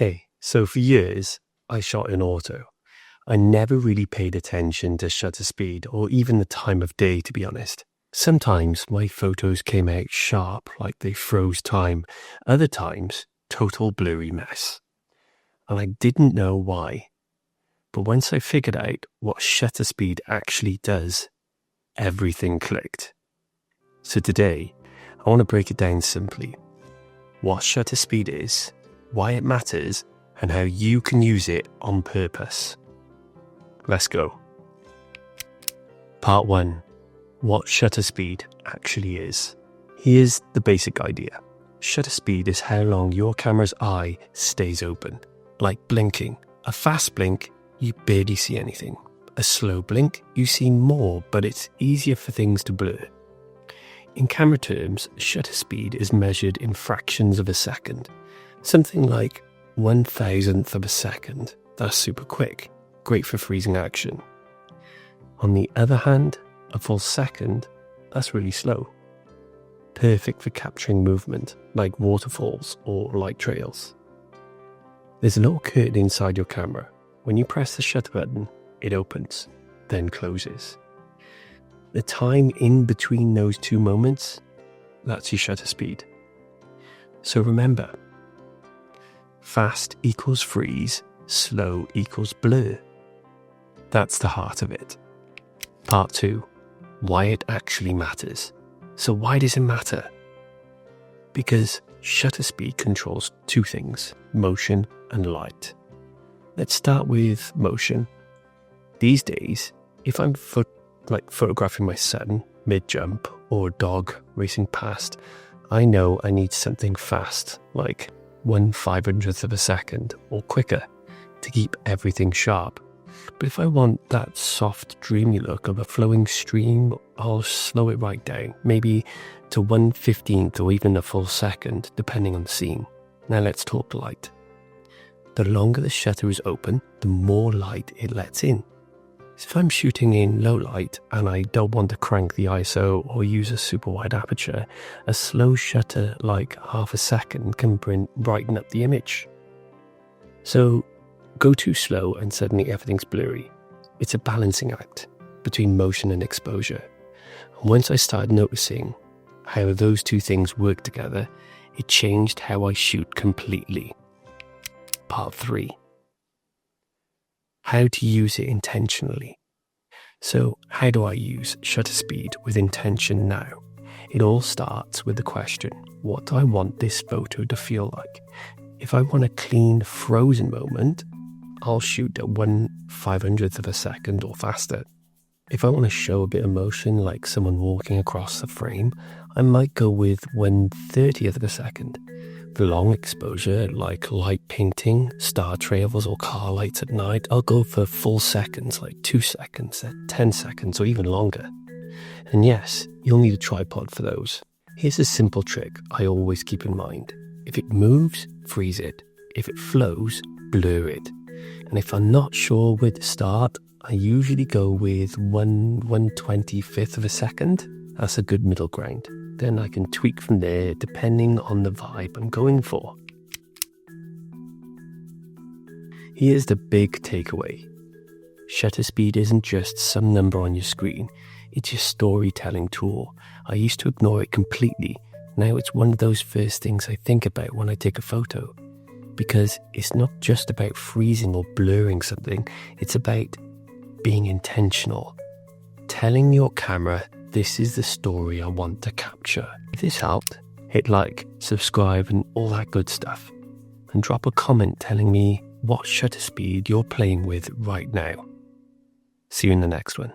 Hey, so for years, I shot in auto. I never really paid attention to shutter speed or even the time of day, to be honest. Sometimes my photos came out sharp, like they froze time. Other times, total blurry mess. And I didn't know why. But once I figured out what shutter speed actually does, everything clicked. So today, I want to break it down simply. What shutter speed is, why it matters, and how you can use it on purpose. Let's go. Part 1. What shutter speed actually is. Here's the basic idea. Shutter speed is how long your camera's eye stays open. Like blinking. A fast blink, you barely see anything. A slow blink, you see more, but it's easier for things to blur. In camera terms, shutter speed is measured in fractions of a second. Something like 1,000th of a second. That's super quick. Great for freezing action. On the other hand, a full second, that's really slow. Perfect for capturing movement, like waterfalls or light trails. There's a little curtain inside your camera. When you press the shutter button, it opens, then closes. The time in between those two moments, that's your shutter speed. So remember, fast equals freeze, slow equals blur. That's the heart of it. Part 2. Why it actually matters. So why does it matter? Because shutter speed controls two things, motion and light. Let's start with motion. These days, if I'm photographing my son mid-jump or a dog racing past, I know I need something fast, like 1/500th of a second or quicker to keep everything sharp. But if I want that soft, dreamy look of a flowing stream, I'll slow it right down, maybe to 1/15th or even a full second, depending on the scene. Now let's talk light. The longer the shutter is open, the more light it lets in. So if I'm shooting in low light and I don't want to crank the ISO or use a super wide aperture, a slow shutter like half a second can brighten up the image. So go too slow and suddenly everything's blurry. It's a balancing act between motion and exposure. And once I started noticing how those two things work together, it changed how I shoot completely. Part 3. How to use it intentionally. So how do I use shutter speed with intention now? It all starts with the question, what do I want this photo to feel like? If I want a clean, frozen moment, I'll shoot at 1/500th of a second or faster. If I want to show a bit of motion, like someone walking across the frame, I might go with 1/30th of a second. For long exposure, like light painting, star trails or car lights at night, I'll go for full seconds, like 2 seconds, 10 seconds or even longer. And yes, you'll need a tripod for those. Here's a simple trick I always keep in mind. If it moves, freeze it. If it flows, blur it. And if I'm not sure where to start, I usually go with 1/125th of a second. That's a good middle ground. Then I can tweak from there depending on the vibe I'm going for. Here's the big takeaway. Shutter speed isn't just some number on your screen. It's your storytelling tool. I used to ignore it completely. Now it's one of those first things I think about when I take a photo. Because it's not just about freezing or blurring something. It's about being intentional. Telling your camera, this is the story I want to capture. If this helped, hit like, subscribe and all that good stuff. And drop a comment telling me what shutter speed you're playing with right now. See you in the next one.